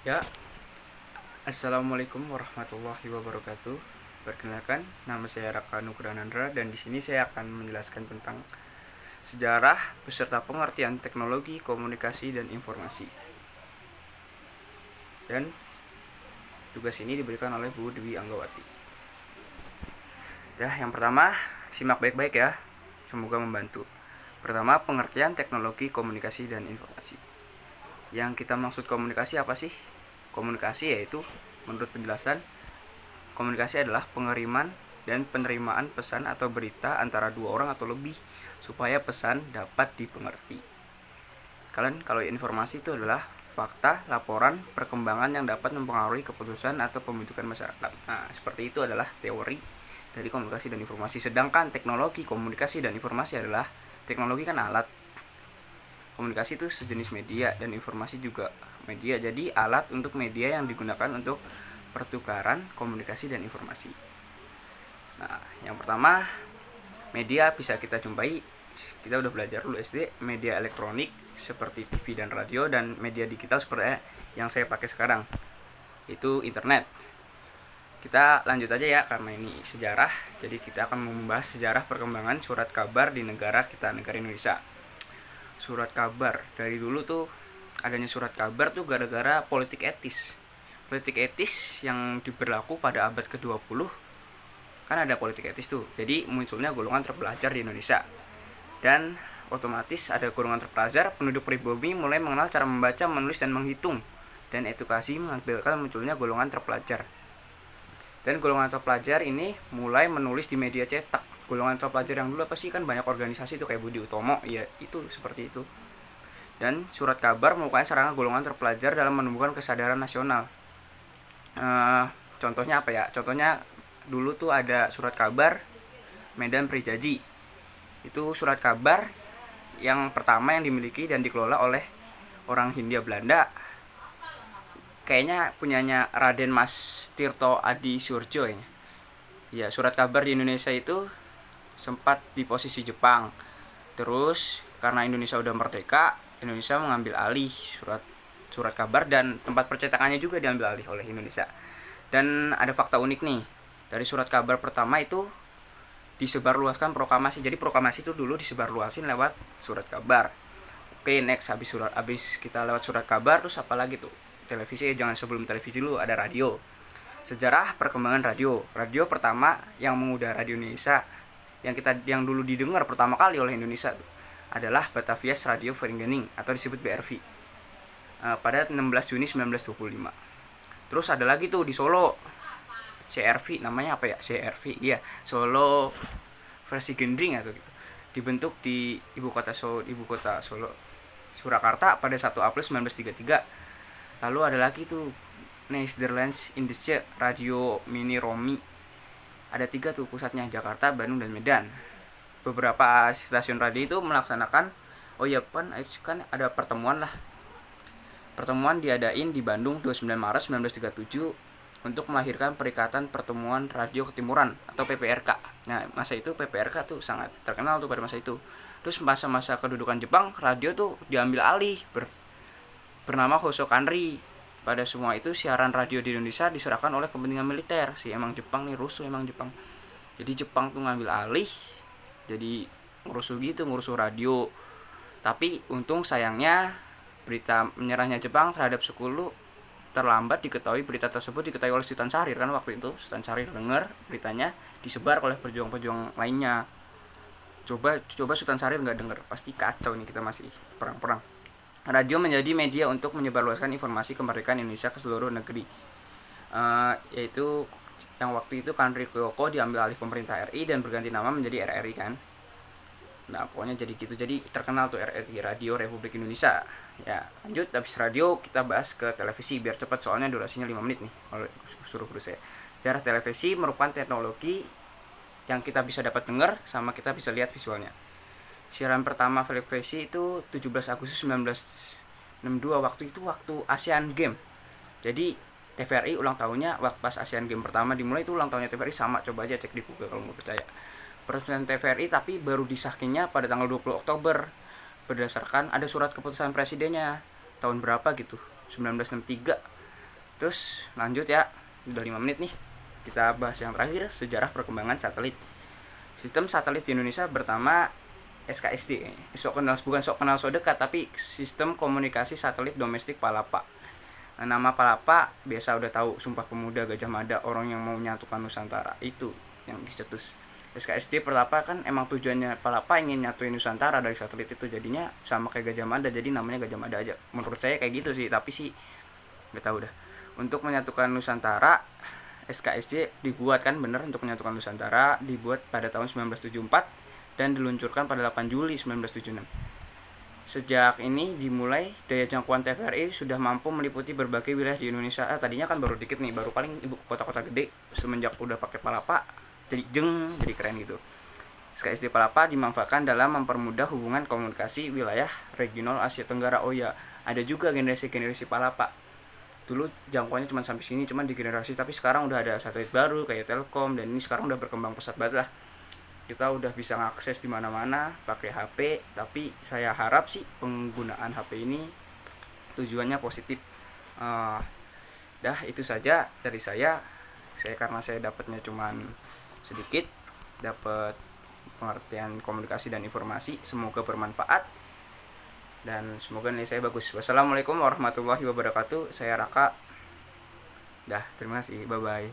Ya, assalamualaikum warahmatullahi wabarakatuh. Perkenalkan, nama saya Raka Nugranandra dan di sini saya akan menjelaskan tentang sejarah beserta pengertian teknologi, komunikasi dan informasi. Dan tugas ini diberikan oleh Bu Dewi Anggawati. Ya, yang pertama, simak baik-baik ya. Semoga membantu. Pertama, pengertian teknologi, komunikasi dan informasi. Yang kita maksud komunikasi apa sih? Komunikasi yaitu menurut penjelasan, komunikasi adalah pengiriman dan penerimaan pesan atau berita antara dua orang atau lebih supaya pesan dapat dipengerti. Kalian kalau informasi itu adalah fakta, laporan, perkembangan yang dapat mempengaruhi keputusan atau pembentukan masyarakat. Nah, seperti itu adalah teori dari komunikasi dan informasi. Sedangkan teknologi komunikasi dan informasi adalah teknologi kan alat. Komunikasi itu sejenis media dan informasi juga media. Jadi alat untuk media yang digunakan untuk pertukaran komunikasi dan informasi. Nah, yang pertama, media bisa kita jumpai, kita udah belajar dulu SD, media elektronik seperti TV dan radio, dan media digital seperti yang saya pakai sekarang, itu internet. Kita lanjut aja ya, karena ini sejarah, jadi kita akan membahas sejarah perkembangan surat kabar di negara kita, negara Indonesia. Surat kabar, dari dulu tuh adanya surat kabar tuh gara-gara politik etis. Politik etis yang diberlaku pada abad ke-20, kan ada politik etis tuh. Jadi munculnya golongan terpelajar di Indonesia. Dan otomatis ada golongan terpelajar, penduduk pribumi mulai mengenal cara membaca, menulis dan menghitung. Dan edukasi mengakibatkan munculnya golongan terpelajar. Dan golongan terpelajar ini mulai menulis di media cetak. Golongan terpelajar yang dulu apa sih, kan banyak organisasi tuh kayak Budi Utomo, ya itu seperti itu. Dan surat kabar merupakan serangan golongan terpelajar dalam menumbuhkan kesadaran nasional. Contohnya apa ya? Contohnya dulu tuh ada surat kabar Medan Prijaji. Itu surat kabar yang pertama yang dimiliki dan dikelola oleh orang Hindia Belanda. Kayaknya punyanya Raden Mas Tirto Adi Surjo ya. Ya, surat kabar di Indonesia itu sempat di posisi Jepang. Terus karena Indonesia udah merdeka, Indonesia mengambil alih surat kabar dan tempat percetakannya juga diambil alih oleh Indonesia. Dan ada fakta unik nih. Dari surat kabar pertama itu disebarluaskan proklamasi. Jadi proklamasi itu dulu disebarluasin lewat surat kabar. Oke, next, habis kita lewat surat kabar, terus apa lagi tuh? Televisi. Jangan, sebelum televisi dulu ada radio. Sejarah perkembangan radio. Radio pertama yang mengudara di Indonesia, yang dulu didengar pertama kali oleh Indonesia tuh, adalah Batavias Radio Vereniging atau disebut BRV pada 16 Juni 1925. Terus ada lagi tuh di Solo, CRV, namanya apa ya? CRV, iya, Solo versi Gendring atau gitu. Dibentuk di ibu kota Solo, Surakarta pada 1 April 1933. Lalu ada lagi tuh Netherlands Indische Radio Mini Romi. Ada 3 tuh pusatnya, Jakarta, Bandung, dan Medan. Beberapa stasiun radio itu melaksanakan, kan ada pertemuan lah. Pertemuan diadain di Bandung 29 Maret 1937 untuk melahirkan Perikatan Pertemuan Radio Ketimuran atau PPRK. Nah, masa itu PPRK tuh sangat terkenal tuh pada masa itu. Terus masa-masa kedudukan Jepang, radio tuh diambil alih bernama Hoso Kanri. Pada semua itu siaran radio di Indonesia diserahkan oleh kepentingan militer. Emang Jepang nih rusuh, emang Jepang. Jadi Jepang tuh ngambil alih, jadi ngurusuh radio. Tapi untung sayangnya berita menyerahnya Jepang terhadap Sekulo terlambat diketahui. Berita tersebut diketahui oleh Sultan Syahrir, kan waktu itu Sultan Syahrir dengar beritanya, disebar oleh pejuang-pejuang lainnya. Coba Sultan Syahrir nggak dengar, pasti kacau nih, kita masih perang-perang. Radio menjadi media untuk menyebarluaskan informasi kemerdekaan Indonesia ke seluruh negeri. Yaitu yang waktu itu Kanri Kyoko diambil alih pemerintah RI dan berganti nama menjadi RRI kan. Nah, pokoknya jadi gitu. Jadi terkenal tuh RRI, Radio Republik Indonesia. Ya, lanjut, habis radio kita bahas ke televisi biar cepat, soalnya durasinya 5 menit nih kalau suruh saya. Sejarah televisi merupakan teknologi yang kita bisa dapat dengar sama kita bisa lihat visualnya. Siaran pertama televisi itu 17 Agustus 1962, waktu ASEAN Game. Jadi TVRI ulang tahunnya waktu pas ASEAN Game pertama dimulai, itu ulang tahunnya TVRI sama, coba aja cek di Google kalau mau percaya. Peresmian TVRI tapi baru disahkannya pada tanggal 20 Oktober berdasarkan ada surat keputusan presidennya tahun berapa gitu, 1963. Terus lanjut ya, udah 5 menit nih. Kita bahas yang terakhir, sejarah perkembangan satelit. Sistem satelit di Indonesia pertama SKSD. Bukan sok kenal sok dekat, tapi sistem komunikasi satelit domestik Palapa. Nama Palapa biasa udah tahu, Sumpah Pemuda, Gajah Mada, orang yang mau menyatukan Nusantara. Itu yang dicetus. SKSD Palapa kan emang tujuannya Palapa ingin nyatuin Nusantara dari satelit itu, jadinya sama kayak Gajah Mada, jadi namanya Gajah Mada aja. Menurut saya kayak gitu sih, tapi sih nggak tahu dah. Untuk menyatukan Nusantara, SKSD dibuat kan bener, untuk menyatukan Nusantara dibuat pada tahun 1974 dan diluncurkan pada 8 Juli 1976. Sejak ini dimulai, daya jangkauan TVRI sudah mampu meliputi berbagai wilayah di Indonesia. Tadinya kan baru dikit nih, baru paling ibu kota-kota gede. Semenjak udah pakai Palapa, jadi jadi keren gitu. SKSD Palapa dimanfaatkan dalam mempermudah hubungan komunikasi wilayah regional Asia Tenggara. Oh ya, ada juga generasi-generasi Palapa. Dulu jangkauannya cuma sampai sini, cuma di generasi, tapi sekarang udah ada satelit baru kayak Telkom, dan ini sekarang udah berkembang pesat banget lah. Kita udah bisa ngakses di mana-mana pakai HP, tapi saya harap sih penggunaan HP ini tujuannya positif. Dah itu saja dari saya. Karena saya dapatnya cuman sedikit, dapat pengertian komunikasi dan informasi, semoga bermanfaat dan semoga nilai saya bagus. Wassalamualaikum warahmatullahi wabarakatuh. Saya Raka. Dah, terima kasih. Bye bye.